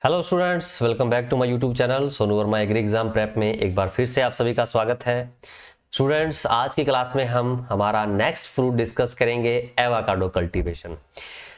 Hello students, welcome back to my YouTube channel Sonu Verma agri exam prep में एक बार फिर से आप सभी का स्वागत है। स्टूडेंट्स, आज की क्लास में हम हमारा नेक्स्ट फ्रूट डिस्कस करेंगे, एवोकाडो कल्टीवेशन।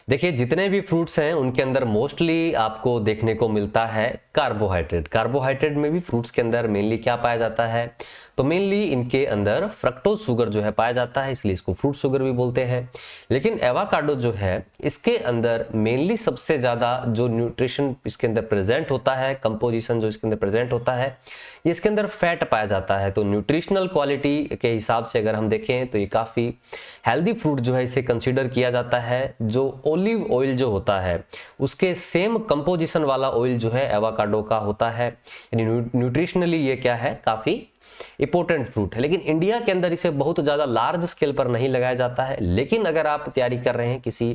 देखिए, जितने भी फ्रूट्स हैं उनके अंदर मोस्टली आपको देखने को मिलता है कार्बोहाइड्रेट। कार्बोहाइड्रेट में भी फ्रूट्स के अंदर मेनली क्या पाया जाता है, तो मेनली इनके अंदर फ्रक्टोज शुगर जो है पाया जाता है, इसलिए इसको फ्रूट शुगर भी बोलते हैं। लेकिन एवोकाडो जो है इसके अंदर मेनली सबसे ज्यादा जो न्यूट्रिशन इसके अंदर प्रेजेंट होता है, कंपोजिशन जो इसके अंदर प्रेजेंट होता है, ये इसके अंदर फैट पाया जाता है। तो न्यूट्रिशनल क्वालिटी के हिसाब से अगर हम देखें तो ये काफी हेल्दी फ्रूट जो है इसे कंसीडर किया जाता है। जो ओलिव ऑयल जो होता है उसके सेम कंपोजिशन वाला ऑयल जो है एवोकाडो का होता है, यानी न्यूट्रिशनली ये क्या है, काफी इंपॉर्टेंट फ्रूट है। लेकिन इंडिया के अंदर इसे बहुत ज्यादा लार्ज स्केल पर नहीं लगाया जाता है। लेकिन अगर आप तैयारी कर रहे हैं किसी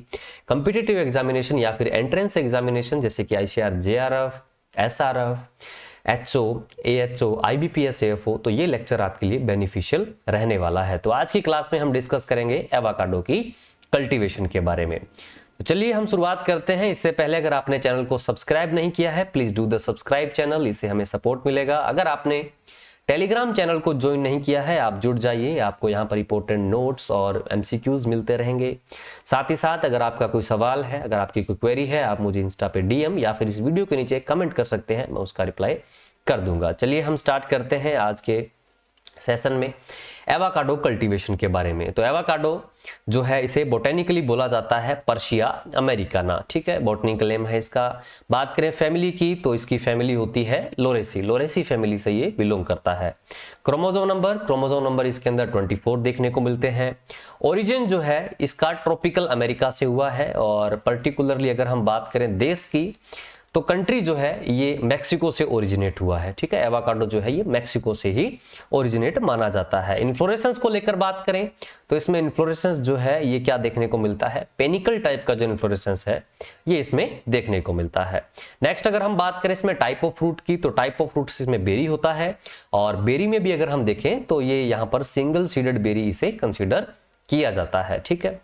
कॉम्पिटिटिव एग्जामिनेशन या फिर एंट्रेंस एग्जामिनेशन जैसे कि ICR, JRF, SRF, HO, AHO, IBPS, AFO, तो ये लेक्चर आपके लिए बेनिफिशियल रहने वाला है। तो आज की क्लास में हम डिस्कस करेंगे एवोकाडो की कल्टीवेशन के बारे में। तो चलिए हम शुरुआत करते हैं। इससे पहले अगर आपने चैनल को सब्सक्राइब नहीं किया है, please do the subscribe channel, इससे हमें सपोर्ट मिलेगा। अगर आपने टेलीग्राम चैनल को ज्वाइन नहीं किया है, आप जुड़ जाइए, आपको यहाँ पर इंपॉर्टेंट नोट्स और एमसीक्यूज मिलते रहेंगे। साथ ही साथ अगर आपका कोई सवाल है, अगर आपकी कोई क्वेरी है, आप मुझे इंस्टा पे डीएम या फिर इस वीडियो के नीचे कमेंट कर सकते हैं, मैं उसका रिप्लाई कर दूंगा। चलिए हम स्टार्ट करते हैं आज के सेशन में एवोकाडो कल्टीवेशन के बारे में। तो एवोकाडो जो है इसे बोटेनिकली बोला जाता है पर्शिया अमेरिकाना, ठीक है, बॉटनिकल नेम है इसका। बात करें फैमिली की तो इसकी फैमिली होती है लोरेसी, लोरेसी फैमिली से ये बिलोंग करता है। क्रोमोसोम नंबर इसके अंदर 24 देखने को मिलते हैं। ओरिजिन जो है इसका ट्रॉपिकल अमेरिका से हुआ है, और पर्टिकुलरली अगर हम बात करें देश की तो कंट्री जो है ये मैक्सिको से ओरिजिनेट हुआ है, ठीक है। एवोकाडो जो है ये मैक्सिको से ही ओरिजिनेट माना जाता है। इन्फ्लोरेसेंस को लेकर बात करें तो इसमें इन्फ्लोरेसेंस जो है ये क्या देखने को मिलता है, पेनिकल टाइप का जो इन्फ्लोरेसेंस है ये इसमें देखने को मिलता है। नेक्स्ट अगर हम बात करें इसमें टाइप ऑफ फ्रूट की, तो टाइप ऑफ फ्रूट इसमें बेरी होता है, और बेरी में भी अगर हम देखें तो ये यहाँ पर सिंगल सीडेड बेरी इसे कंसिडर किया जाता है, ठीक है।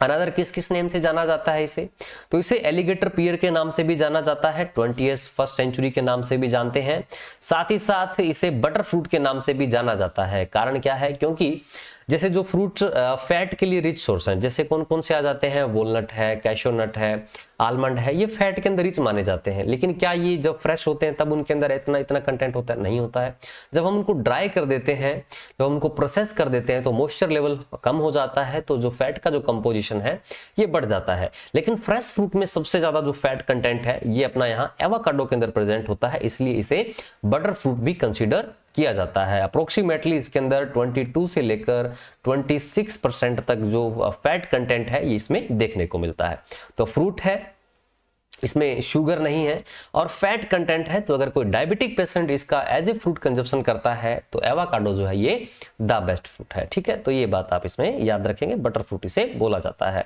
अनदर किस किस नेम से जाना जाता है इसे, तो इसे एलिगेटर पियर के नाम से भी जाना जाता है, 20th फर्स्ट सेंचुरी के नाम से भी जानते हैं। साथ ही साथ इसे बटर फ्रूट के नाम से भी जाना जाता है। कारण क्या है, क्योंकि जैसे जो फ्रूट्स फैट के लिए रिच सोर्स हैं, जैसे कौन कौन से आ जाते हैं, वॉलनट है, कैशो नट है, आलमंड है, ये फैट के अंदर रिच माने जाते हैं। लेकिन क्या ये जब फ्रेश होते हैं तब उनके अंदर इतना इतना कंटेंट होता है? नहीं होता है। जब हम उनको ड्राई कर देते हैं, जब हम उनको प्रोसेस कर देते हैं तो मॉइस्चर लेवल कम हो जाता है, तो जो फैट का जो कंपोजिशन है ये बढ़ जाता है। लेकिन फ्रेश फ्रूट में सबसे ज्यादा जो फैट कंटेंट है ये अपना यहाँ एवोकाडो के अंदर प्रेजेंट होता है, इसलिए इसे बटर फ्रूट भी कंसिडर किया जाता है। अप्रोक्सीमेटली इसके अंदर 22 से लेकर 26% तक जो फैट कंटेंट है ये इसमें देखने को मिलता है। तो फ्रूट है, इसमें शुगर नहीं है और फैट कंटेंट है, तो अगर कोई डायबिटिक पेशेंट इसका एज ए फ्रूट कंजप्शन करता है तो एवोकाडो जो है ये द बेस्ट फ्रूट है, ठीक है। तो ये बात आप इसमें याद रखेंगे, बटर फ्रूट इसे बोला जाता है।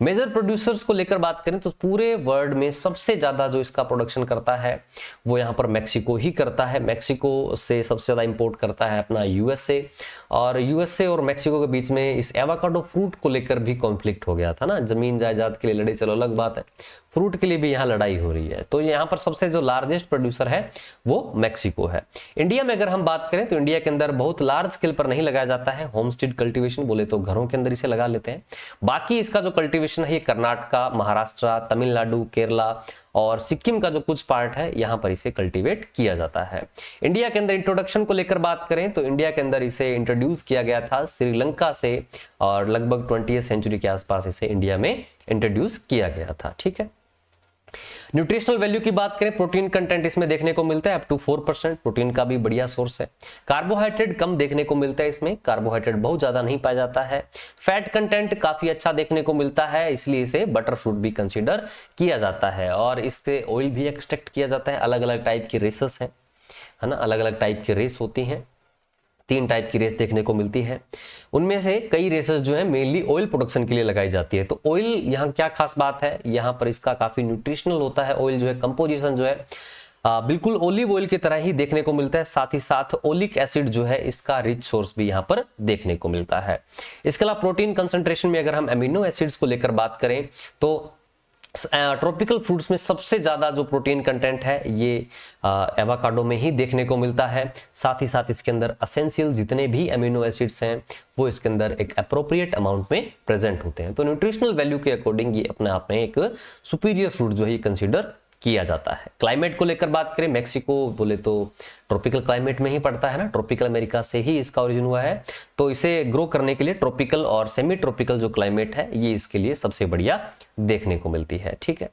मेजर प्रोड्यूसर्स को लेकर बात करें तो पूरे वर्ल्ड में सबसे ज्यादा जो इसका प्रोडक्शन करता है वो यहाँ पर मैक्सिको ही करता है। मैक्सिको से सबसे ज्यादा इंपोर्ट करता है अपना यूएसए, और यूएसए और मैक्सिको के बीच में इस एवोकाडो फ्रूट को लेकर भी कॉन्फ्लिक्ट हो गया था ना, जमीन जायदाद के लिए लड़े, चलो अलग बात है, फ्रूट के लिए भी यहाँ लड़ाई हो रही है। तो यहाँ पर सबसे जो लार्जेस्ट प्रोड्यूसर है वो मैक्सिको है। इंडिया में अगर हम बात करें तो इंडिया के अंदर बहुत लार्ज स्केल पर नहीं लगाया जाता है, होमस्टेड कल्टीवेशन बोले तो घरों के अंदर इसे लगा लेते हैं। बाकी इसका जो कल्टीवेशन है ये कर्नाटका, महाराष्ट्र, तमिलनाडु, केरला और सिक्किम का जो कुछ पार्ट है यहाँ पर इसे कल्टीवेट किया जाता है। इंडिया के अंदर इंट्रोडक्शन को लेकर बात करें तो इंडिया के अंदर इसे इंट्रोड्यूस किया गया था श्रीलंका से, और लगभग 20th सेंचुरी के आसपास इसे इंडिया में इंट्रोड्यूस किया गया था, ठीक है। न्यूट्रिशनल वैल्यू की बात करें, प्रोटीन कंटेंट इसमें देखने को मिलता है अप टू 4%, प्रोटीन का भी बढ़िया सोर्स है। कार्बोहाइड्रेट कम देखने को मिलता है इसमें, कार्बोहाइड्रेट बहुत ज्यादा नहीं पाया जाता है। फैट कंटेंट काफी अच्छा देखने को मिलता है, इसलिए इसे बटर फ्रूट भी कंसीडर किया जाता है। और इससे ऑयल भी एक्सट्रैक्ट किया जाता है। अलग अलग टाइप की रेसेस है ना, अलग अलग टाइप की रेस होती हैं, 3 टाइप की रेस देखने को मिलती है। उनमें से कई रेसेस जो है मेनली ऑयल प्रोडक्शन के लिए लगाई जाती है। तो ऑयल यहाँ क्या खास बात है, यहाँ पर इसका काफी न्यूट्रिशनल होता है। ऑयल जो है कंपोजिशन जो है बिल्कुल ओलिव ऑयल की तरह ही देखने को मिलता है। साथ ही साथ ओलिक एसिड जो है इसका रिच सोर्स भी यहाँ पर देखने को मिलता है। इसके अलावा प्रोटीन कंसंट्रेशन में अगर हम अमीनो एसिड्स को लेकर बात करें तो ट्रॉपिकल फ्रूट्स में सबसे ज़्यादा जो प्रोटीन कंटेंट है ये एवोकाडो में ही देखने को मिलता है। साथ ही साथ इसके अंदर एसेंशियल जितने भी अमीनो एसिड्स हैं वो इसके अंदर एक अप्रोप्रिएट अमाउंट में प्रेजेंट होते हैं। तो न्यूट्रिशनल वैल्यू के अकॉर्डिंग ये अपने आप में एक सुपीरियर फ्रूट जो है ये कंसिडर किया जाता है। क्लाइमेट को लेकर बात करें, मेक्सिको बोले तो ट्रॉपिकल क्लाइमेट में ही पड़ता है ना, ट्रॉपिकल अमेरिका से ही इसका ओरिजिन हुआ है। तो इसे ग्रो करने के लिए ट्रॉपिकल और सेमी ट्रॉपिकल जो क्लाइमेट है ये इसके लिए सबसे बढ़िया देखने को मिलती है। ठीक है,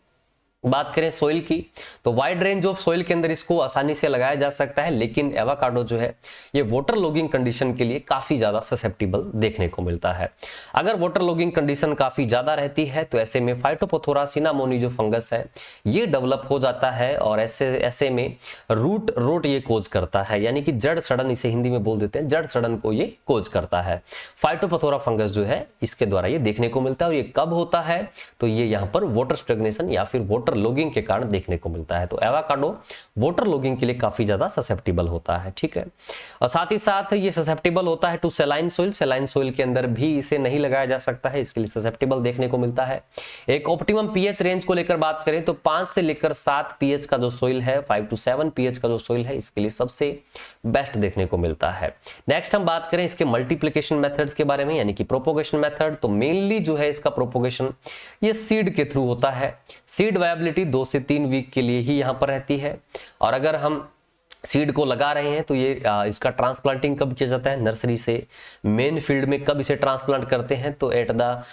बात करें सोइल की तो वाइड रेंज ऑफ सोइल के अंदर इसको आसानी से लगाया जा सकता है, लेकिन एवोकाडो जो है ये वाटर लॉगिंग कंडीशन के लिए काफी ज्यादा ससेप्टिबल देखने को मिलता है। अगर वाटर लॉगिंग कंडीशन काफी ज्यादा रहती है तो ऐसे में फाइटोपथोरा सिनामोनी जो फंगस है ये डेवलप हो जाता है और ऐसे में रूट रोट ये कोज करता है, यानी कि जड़ सड़न, इसे हिंदी में बोल देते हैं, जड़ सड़न को ये कोज करता है। फाइटोपथोरा फंगस जो है इसके द्वारा ये देखने को मिलता है। और ये कब होता है तो ये यहाँ पर वाटर स्टेग्नेशन या फिर वाटर लॉगिंग के कारण देखने को मिलता है। तो एवोकाडो वाटर लॉगिंग के लिए काफी ज्यादा ससेप्टिबल होता है। ठीक है, और साथ ही साथ ये ससेप्टिबल होता है to saline soil. Saline soil के अंदर भी इसे नहीं लगाया जा सकता है, इसके लिए ससेप्टिबल देखने को मिलता है। एक ऑप्टिमम पीएच रेंज को लेकर बात करें तो 5 से लेकर 7 पीएच का जो सोइल है, 5 to 7 पीएच का जो सोइल है इसके लिए सबसे बेस्ट देखने को मिलता है। नेक्स्ट हम बात करें इसके मल्टीप्लिकेशन मेथड्स के बारे में, यानी कि प्रोपोगेशन मेथड। तो मेनली जो है इसका प्रोपोगेशन ये सीड के थ्रू होता है। सीड वायबिलिटी 2 से 3 वीक के लिए ही यहाँ पर रहती है। और अगर हम सीड को लगा रहे हैं तो ये इसका ट्रांसप्लांटिंग कब किया जाता है, नर्सरी से मेन फील्ड में कब इसे ट्रांसप्लांट करते हैं तो एट द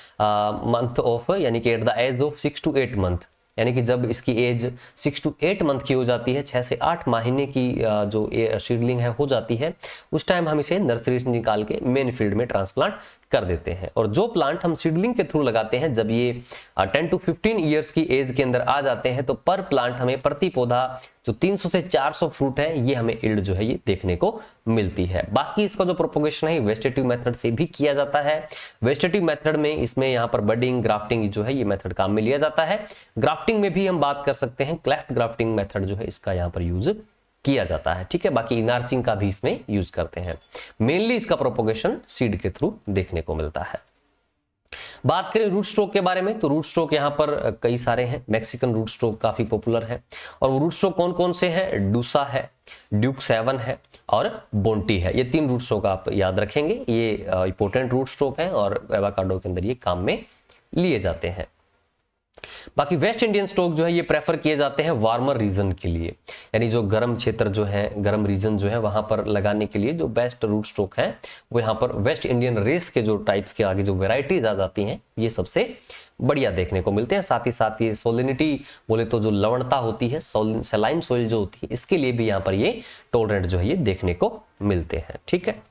मंथ ऑफ, यानी कि at the age of 6 to 8 month, यानी कि जब इसकी एज 6 to 8 मंथ की हो जाती है, 6 से 8 महीने की जो सीडलिंग है हो जाती है, उस टाइम हम इसे नर्सरी से निकाल के मेन फील्ड में ट्रांसप्लांट कर देते हैं। और जो प्लांट हम सीडलिंग के थ्रू लगाते हैं जब ये 10 to 15 ईयर्स की एज के अंदर आ जाते हैं तो पर प्लांट हमें प्रति पौधा जो 300 से 400 फ्रूट है ये हमें इल्ड जो है ये देखने को मिलती है। बाकी इसका जो प्रोपोगेशन है वेजिटेटिव मेथड से भी किया जाता है। वेजिटेटिव मेथड में इसमें यहाँ पर बडिंग, ग्राफ्टिंग जो है ये मेथड काम में लिया जाता है। ग्राफ्टिंग में भी हम बात कर सकते हैं, क्लेफ्ट ग्राफ्टिंग मेथड जो है इसका यहाँ पर यूज किया जाता है। ठीक है, बाकी इनार्चिंग का भी इसमें यूज करते हैं। मेनली इसका प्रोपोगेशन सीड के थ्रू देखने को मिलता है। बात करें रूट स्ट्रोक के बारे में तो रूट स्ट्रोक यहाँ पर कई सारे हैं। मैक्सिकन रूट स्ट्रोक काफी पॉपुलर है और वो रूट स्ट्रोक कौन कौन से हैं, डूसा है, ड्यूक 7 है और बोंटी है। ये 3 रूट स्ट्रोक आप याद रखेंगे, ये इंपॉर्टेंट रूट स्ट्रोक है और एवोकाडो के अंदर ये काम में लिए जाते हैं। बाकी वेस्ट इंडियन स्ट्रोक जो है ये प्रेफर किए जाते हैं वार्मर रीजन के लिए, यानी जो गर्म क्षेत्र जो है, गर्म रीजन जो है वहां पर लगाने के लिए जो बेस्ट रूट स्ट्रोक है वो यहाँ पर वेस्ट इंडियन रेस के जो टाइप्स के आगे जो वेराइटीज आ जाती हैं ये सबसे बढ़िया देखने को मिलते हैं। साथ ही साथ ये सोलिनिटी बोले तो जो लवणता होती है, सेलाइन सोइल जो होती है, इसके लिए भी यहाँ पर ये टॉलरेंट जो है ये देखने को मिलते हैं। ठीक है,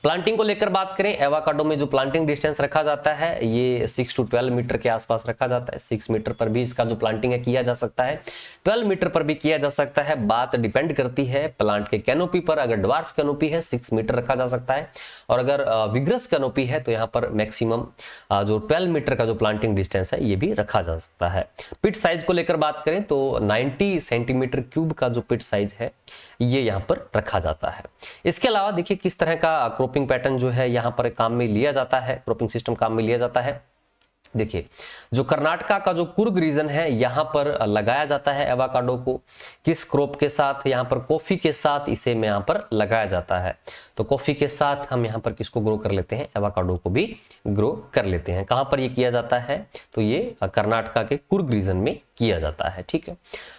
प्लांटिंग को लेकर बात करें, एवोकाडो में जो प्लांटिंग डिस्टेंस रखा जाता है ये 6 to 12 मीटर के आसपास रखा जाता है। 6 मीटर पर भी इसका जो प्लांटिंग है किया जा सकता है, 12 मीटर पर भी किया जा सकता है। बात डिपेंड करती है प्लांट के कैनोपी पर। अगर ड्वार्फ कैनोपी है 6 मीटर रखा जा सकता है और अगर विग्रस कैनोपी है तो यहाँ पर मैक्सिमम जो 12 मीटर का जो प्लांटिंग डिस्टेंस है ये भी रखा जा सकता है। पिट साइज को लेकर बात करें तो 90 सेंटीमीटर क्यूब का जो पिट साइज है ये यहाँ पर रखा जाता है। इसके अलावा देखिए किस तरह का क्रॉपिंग पैटर्न जो है यहाँ पर काम में लिया जाता है, क्रॉपिंग सिस्टम काम में लिया जाता है। देखिए जो कर्नाटका का जो कुर्ग रीजन है यहाँ पर लगाया जाता है एवोकाडो को, किस क्रॉप के साथ, यहाँ पर कॉफी के साथ इसे में यहाँ पर लगाया जाता है। तो कॉफी के साथ हम यहाँ पर किसको ग्रो कर लेते हैं, एवोकाडो को भी ग्रो कर लेते हैं। कहाँ पर ये किया जाता है तो ये कर्नाटका के कुर्ग रीजन में किया जाता है। ठीक है,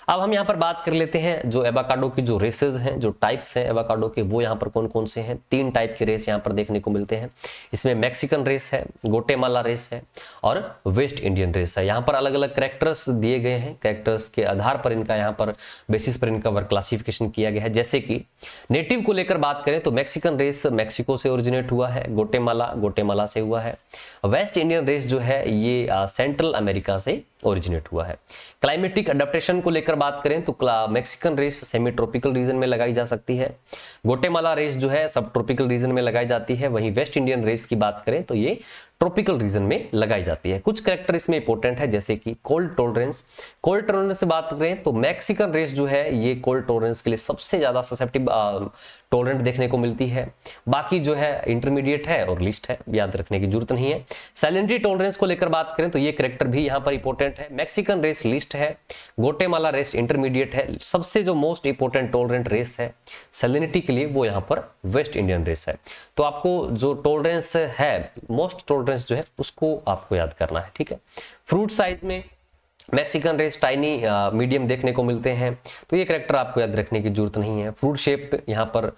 अब हम यहाँ पर बात कर लेते हैं जो एवोकाडो की जो रेसेस हैं, जो टाइप्स हैं एवोकाडो के, वो यहाँ पर कौन कौन से हैं। 3 टाइप के रेस यहाँ पर देखने को मिलते हैं। इसमें मैक्सिकन रेस है, गोटेमाला रेस है और वेस्ट इंडियन रेस है। यहाँ पर अलग अलग कैरेक्टर्स दिए गए हैं, कैरेक्टर्स के आधार पर इनका यहाँ पर बेसिस पर इनका वर्क क्लासिफिकेशन किया गया है। जैसे कि नेटिव को लेकर बात करें तो मैक्सिकन रेस मैक्सिको से ओरिजिनेट हुआ है, गोटेमाला से हुआ है। वेस्ट इंडियन रेस जो है ये सेंट्रल अमेरिका से ओरिजिनेट हुआ है। क्लाइमेटिक अडेप्टेशन को लेकर बात करें तो Mexican race semi tropical region में लगाई जा सकती है, गोटेमाला रेस जो है सब ट्रॉपिकल रीजन में लगाई जाती है। वहीं वेस्ट इंडियन रेस की बात करें तो ये ट्रॉपिकल रीजन में लगाई जाती है। कुछ कैरेक्टर इसमें इंपॉर्टेंट है, जैसे कि कोल्ड टॉलरेंस। कोल्ड टॉलरेंस से बात करें तो मैक्सिकन रेस जो है ये कोल्ड टॉलरेंस के लिए सबसे ज्यादा ससेप्टिव टॉलरेंट देखने को मिलती है। बाकी जो है इंटरमीडिएट है और लिस्ट है, याद रखने की जरूरत नहीं है। सैलिनिटी टॉलरेंस को लेकर बात करें तो ये कैरेक्टर भी यहाँ पर इंपॉर्टेंट है। मैक्सिकन रेस लिस्ट है, ग्वाटेमाला रेस इंटरमीडिएट है। सबसे जो मोस्ट इंपॉर्टेंट टॉलरेंट रेस है सैलिनिटी के लिए वो यहाँ पर वेस्ट इंडियन रेस है। तो आपको जो टॉलरेंस है, मोस्ट टॉलरेंस जो है उसको आपको याद करना है, ठीक है। फ्रूट साइज में मैक्सिकन रेस टाइनी मीडियम देखने को मिलते हैं, तो ये कैरेक्टर आपको याद रखने की जरूरत नहीं है। फ्रूट शेप यहाँ पर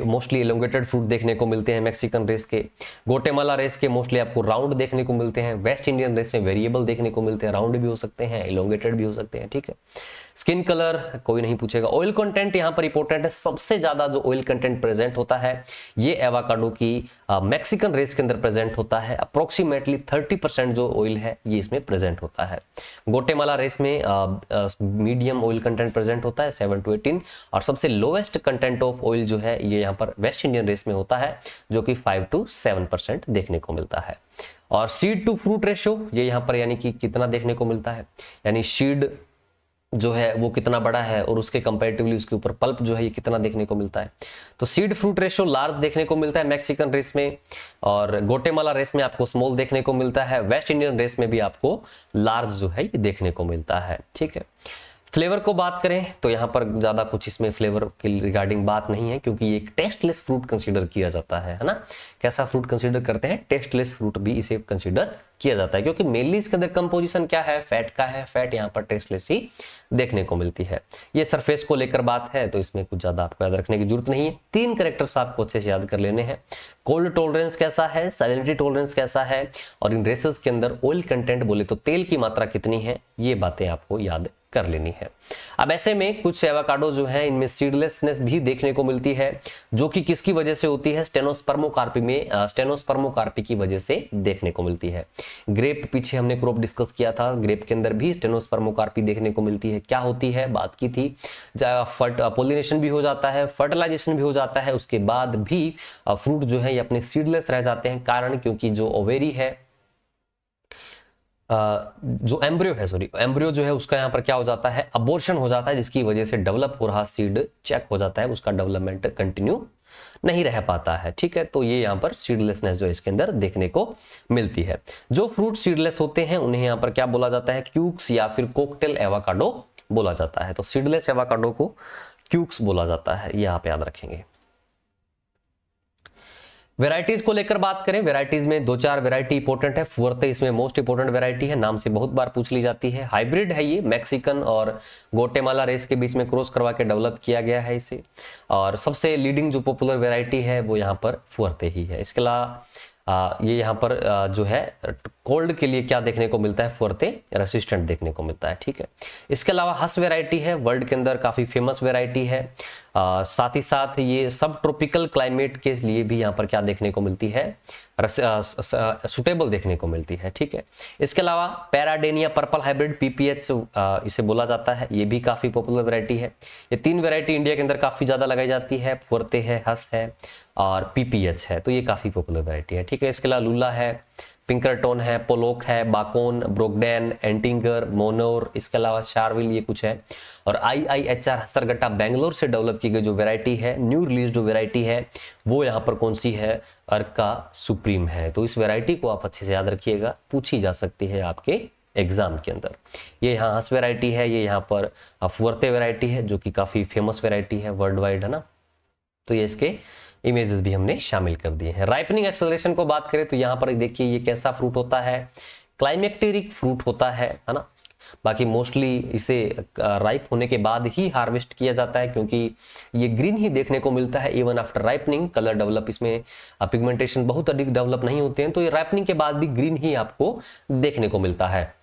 मोस्टली एलोंगेटेड फ्रूट देखने को मिलते हैं मैक्सिकन रेस के। ग्वाटेमाला रेस के मोस्टली आपको राउंड देखने को मिलते हैं। वेस्ट इंडियन रेस में वेरिएबल देखने को मिलते हैं, राउंड भी हो सकते हैं, एलोंगेटेड भी हो सकते हैं, ठीक है। स्किन कलर कोई नहीं पूछेगा। ऑयल कंटेंट यहाँ पर इंपॉर्टेंट है। सबसे ज्यादा जो ऑयल कंटेंट प्रेजेंट होता है ये एवाकाडो की मैक्सिकन रेस के अंदर प्रेजेंट होता है। अप्रोक्सीमेटली 30% जो ऑयल है ये इसमें प्रेजेंट होता है। ग्वाटेमाला रेस में मीडियम ऑयल कंटेंट प्रेजेंट होता है 7 to 18, और सबसे लोएस्ट कंटेंट ऑफ ऑयल जो है ये यहाँ पर वेस्ट इंडियन रेस में होता है, जो कि 5 to 7% देखने को मिलता है। और सीड टू फ्रूट रेशो ये यहाँ पर यानी कि कितना देखने को मिलता है, यानी सीड जो है वो कितना बड़ा है और उसके कंपैरेटिवली उसके ऊपर पल्प जो है ये कितना देखने को मिलता है। तो सीड फ्रूट रेशो लार्ज देखने को मिलता है मैक्सिकन रेस में, और ग्वाटेमाला रेस में आपको स्मॉल देखने को मिलता है। वेस्ट इंडियन रेस में भी आपको लार्ज जो है ये देखने को मिलता है, ठीक है। फ्लेवर को बात करें तो यहाँ पर ज्यादा कुछ इसमें फ्लेवर के रिगार्डिंग बात नहीं है, क्योंकि ये एक टेस्टलेस फ्रूट कंसीडर किया जाता है ना। कैसा फ्रूट कंसीडर करते हैं, टेस्टलेस फ्रूट भी इसे कंसीडर किया जाता है, क्योंकि मेनली इसके अंदर कंपोजिशन क्या है, फैट का है। फैट यहाँ पर टेस्टलेस ही देखने को मिलती है। ये सरफेस को लेकर बात है तो इसमें कुछ ज्यादा आपको याद रखने की जरूरत नहीं है। 3 कैरेक्टर्स आपको अच्छे से याद कर लेने हैं। कोल्ड टॉलरेंस कैसा है, सैलिनिटी टॉलरेंस कैसा है, और इन रेसेस के अंदर ऑयल कंटेंट बोले तो तेल की मात्रा कितनी है, ये बातें आपको याद कर लेनी है। अब ऐसे में कुछ एवोकाडो जो है इनमें सीडलेसनेस भी देखने को मिलती है, जो कि किसकी वजह से होती है, स्टेनोस्पर्मोकार्पी में स्टेनोस्पर्मोकार्पी की वजह से देखने को मिलती है। ग्रेप पीछे हमने क्रॉप डिस्कस किया था, ग्रेप के अंदर भी स्टेनोस्पर्मोकार्पी देखने को मिलती है। क्या होती है, बात की थी, पोलिनेशन भी हो जाता है, फर्टिलाइजेशन भी हो जाता है, उसके बाद भी फ्रूट जो है ये अपने सीडलेस रह जाते हैं। कारण क्योंकि जो ओवेरी है, जो एम्ब्रियो जो है उसका यहाँ पर क्या हो जाता है, अबॉर्शन हो जाता है, जिसकी वजह से डेवलप हो रहा सीड चेक हो जाता है, उसका डेवलपमेंट कंटिन्यू नहीं रह पाता है, ठीक है। तो ये यहाँ पर सीडलेसनेस जो इसके अंदर देखने को मिलती है। जो फ्रूट सीडलेस होते हैं उन्हें यहाँ पर क्या बोला जाता है, क्यूक्स या फिर कॉकटेल एवोकाडो बोला जाता है। तो सीडलेस एवोकाडो को क्यूक्स बोला जाता है, ये आप याद रखेंगे। वेराइटीज को लेकर बात करें, वेराइटीज में 2-4 वेराइटी इंपॉर्टेंट है। फुअर्ते इसमें मोस्ट इंपॉर्टेंट वेराइटी है, नाम से बहुत बार पूछ ली जाती है। हाइब्रिड है ये, मैक्सिकन और ग्वाटेमाला रेस के बीच में क्रॉस करवा के डेवलप किया गया है इसे। और सबसे लीडिंग जो पॉपुलर वेराइटी है वो यहाँ पर फुअर्ते ही है। इसके अलावा ये यहाँ पर जो है कोल्ड के लिए क्या देखने को मिलता है, फुअर्ते रेसिस्टेंट देखने को मिलता है, ठीक है। इसके अलावा हस वेराइटी है, वर्ल्ड के अंदर काफी फेमस वेराइटी है। साथ ही साथ ये सब ट्रॉपिकल क्लाइमेट के लिए भी यहाँ पर क्या देखने को मिलती है, सुटेबल देखने को मिलती है, ठीक है। इसके अलावा पैराडेनिया पर्पल हाइब्रिड पीपीएच इसे बोला जाता है, ये भी काफी पॉपुलर वैरायटी है। ये 3 वैरायटी इंडिया के अंदर काफी ज्यादा लगाई जाती है, फुअर्ते है, हस है और पीपीएच है, तो ये काफी पॉपुलर वैरायटी है, ठीक है। इसके अलावा लूला है, पिंकरटोन है, पोलोक है, बाकोन, ब्रोकडेन, एंटिंगर, मोनोर, इसके अलावा शारविल, ये कुछ है। और IIHR हसरगट्टा बेंगलोर से डेवलप की गई जो वैरायटी है, न्यू रिलीज जो वैरायटी है, वो यहाँ पर कौन सी है, अर्का सुप्रीम है। तो इस वैरायटी को आप अच्छे से याद रखिएगा, पूछी जा सकती है आपके एग्जाम के अंदर। ये यहाँ हस वैरायटी है, ये यहाँ पर फुअर्ते वैरायटी है, जो कि काफी फेमस वैरायटी है वर्ल्ड वाइड, है ना। तो ये इसके इमेजेस भी हमने शामिल कर दिए हैं। राइपनिंग एक्सेलरेशन को बात करें तो यहाँ पर देखिए ये कैसा फ्रूट होता है, क्लाइमेक्टेरिक फ्रूट होता है ना। बाकी मोस्टली इसे राइप होने के बाद ही हार्वेस्ट किया जाता है, क्योंकि ये ग्रीन ही देखने को मिलता है even after ripening. Colour develop, इसमें पिगमेंटेशन बहुत अधिक डेवलप नहीं होते हैं, तो ये राइपनिंग के बाद भी ग्रीन ही आपको देखने को मिलता है।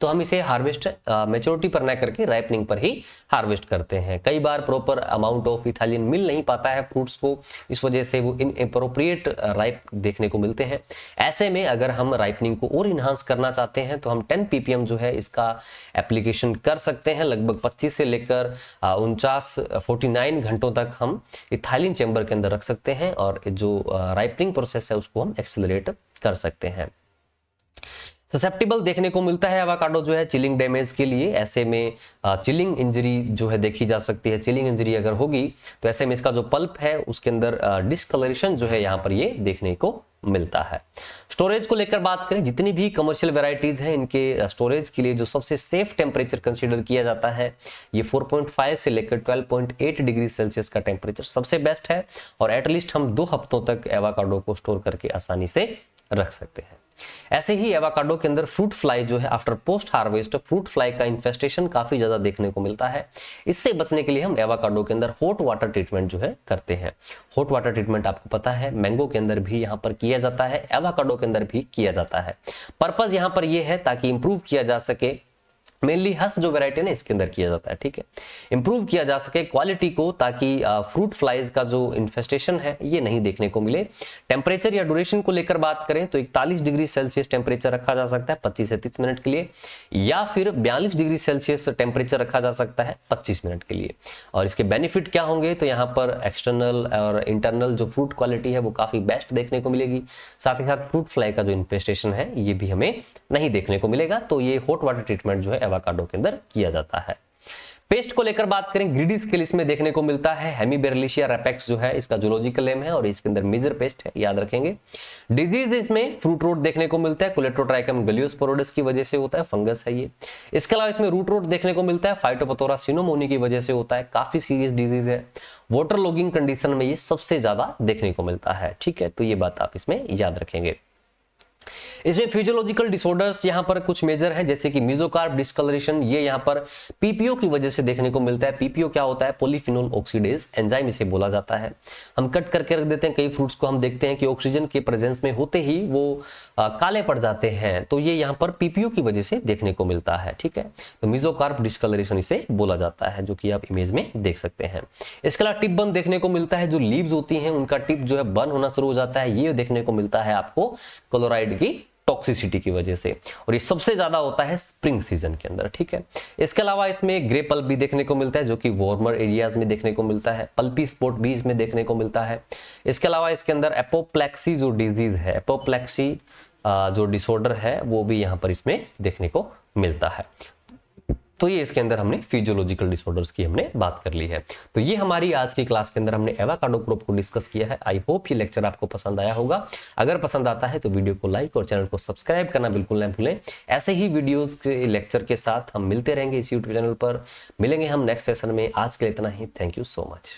तो हम इसे हार्वेस्ट मेच्योरिटी पर ना करके राइपनिंग पर ही हार्वेस्ट करते हैं। कई बार प्रॉपर अमाउंट ऑफ इथाइलिन मिल नहीं पाता है फ्रूट्स को, इस वजह से वो इनअप्रोप्रिएट राइप देखने को मिलते हैं। ऐसे में अगर हम राइपनिंग को और इन्हांस करना चाहते हैं तो हम 10 ppm जो है इसका एप्लीकेशन कर सकते हैं। लगभग 25 से लेकर 49 घंटों तक हम इथाइलिन चैम्बर के अंदर रख सकते हैं और जो राइपनिंग प्रोसेस है उसको हम एक्सेलरेट कर सकते हैं। ससेप्टिबल देखने को मिलता है एवोकाडो जो है चिलिंग डैमेज के लिए। ऐसे में चिलिंग इंजरी जो है देखी जा सकती है। चिलिंग इंजरी अगर होगी तो ऐसे में इसका जो पल्प है उसके अंदर डिस्कलरेशन जो है यहाँ पर ये देखने को मिलता है। स्टोरेज को लेकर बात करें, जितनी भी कमर्शियल वैरायटीज हैं इनके स्टोरेज के लिए जो सबसे सेफ टेम्परेचर कंसीडर किया जाता है ये 4.5 से लेकर 12.8 डिग्री सेल्सियस का टेम्परेचर सबसे बेस्ट है और एटलीस्ट हम 2 हफ्तों तक एवोकाडो को स्टोर करके आसानी से रख सकते हैं। ऐसे ही एवोकाडो के अंदर फ्रूट फ्लाई जो है after post harvest fruit fly का इन्फेस्टेशन काफी ज्यादा देखने को मिलता है। इससे बचने के लिए हम एवोकाडो के अंदर हॉट वाटर ट्रीटमेंट जो है करते हैं। हॉट वाटर ट्रीटमेंट आपको पता है मैंगो के अंदर भी यहाँ पर किया जाता है, एवोकाडो के अंदर भी किया जाता है। पर्पस यहाँ पर यह है ताकि इंप्रूव किया जा सके, मेनली हस जो वैरायटी है इसके अंदर किया जाता है, ठीक है, इंप्रूव किया जा सके क्वालिटी को ताकि फ्रूट फ्लाइज का जो इन्फेस्टेशन है ये नहीं देखने को मिले। टेम्परेचर या ड्यूरेशन को लेकर बात करें तो 41 डिग्री सेल्सियस टेम्परेचर रखा जा सकता है 25 से 30 मिनट के लिए, या फिर 42 डिग्री सेल्सियस टेम्परेचर रखा जा सकता है 25 मिनट के लिए। और इसके बेनिफिट क्या होंगे तो यहाँ पर एक्सटर्नल और इंटरनल जो फ्रूट क्वालिटी है वो काफी बेस्ट देखने को मिलेगी। साथ ही साथ फ्रूट फ्लाई का जो इन्फेस्टेशन है ये भी हमें नहीं देखने को मिलेगा। तो ये हॉट वाटर ट्रीटमेंट जो है एवोकाडो के अंदर किया जाता है। पेस्ट को लेकर बात करें, ग्रीडी स्केल इसमें देखने को मिलता है। हेमीबेरलिशिया रेपेक्स जो है इसका जूलॉजिकल नेम है और इसके अंदर मेजर पेस्ट है, याद रखेंगे। डिजीज इसमें फ्रूट रोट देखने को मिलता है, कोलेट्रोट्राइकम गलियोस्पोरोडस की वजह से होता है, फंगस है ये। इसके अलावा इसमें रूट रोट देखने को मिलता है, फाइटोपथोरा सिनोमोनी की वजह से होता है, काफी सीरियस डिजीज है। वाटर लॉगिंग कंडीशन में ये सबसे ज्यादा देखने को मिलता है, ठीक है, तो ये बात आप इसमें याद रखेंगे। इसमें फिजियोलॉजिकल डिसऑर्डर्स यहाँ पर कुछ मेजर हैं, जैसे कि मेसोकार्प डिस्कलरेशन, ये यहाँ पर पीपीओ की वजह से देखने को मिलता है। पीपीओ क्या होता है? पॉलीफिनोल ऑक्सीडेज एंजाइम इसे बोला जाता है। हम कट करके रख देते हैं, कई फ्रूट्स को हम देखते हैं कि ऑक्सीजन के प्रेजेंस में होते ही वो काले पड़ जाते हैं, तो ये यहाँ पर पीपीओ की वजह से देखने को मिलता है, ठीक है। तो मेसोकार्प डिस्कलरेशन इसे बोला जाता है, जो कि आप इमेज में देख सकते हैं। इसके अलावा टिप बर्न देखने को मिलता है, जो लीव्स होती हैं उनका टिप जो है बर्न होना शुरू हो जाता है, ये देखने को मिलता है आपको क्लोराइड की टॉक्सिसिटी की वजह से, और ये सबसे ज्यादा होता है स्प्रिंग सीजन के अंदर, ठीक है। इसके अलावा इसमें ग्रे पल्प भी देखने को मिलता है, जो कि वार्मर एरियाज में देखने को मिलता है। पल्पी स्पॉट भी इसमें देखने को मिलता है। इसके अलावा इसके अंदर एपोप्लेक्सी जो डिजीज है, एपोप्लेक्सी जो डिसऑर्डर है वो भी यहाँ पर इसमें देखने को मिलता है। तो ये इसके अंदर हमने फिजियोलॉजिकल डिसऑर्डर्स की हमने बात कर ली है। तो ये हमारी आज की क्लास के अंदर हमने एवोकाडो क्रॉप को डिस्कस किया है। आई होप ये लेक्चर आपको पसंद आया होगा। अगर पसंद आता है तो वीडियो को लाइक और चैनल को सब्सक्राइब करना बिल्कुल ना भूलें। ऐसे ही वीडियोस के लेक्चर के साथ हम मिलते रहेंगे इस यूट्यूब चैनल पर। मिलेंगे हम नेक्स्ट सेशन में। आज के लिए इतना ही। Thank you so much.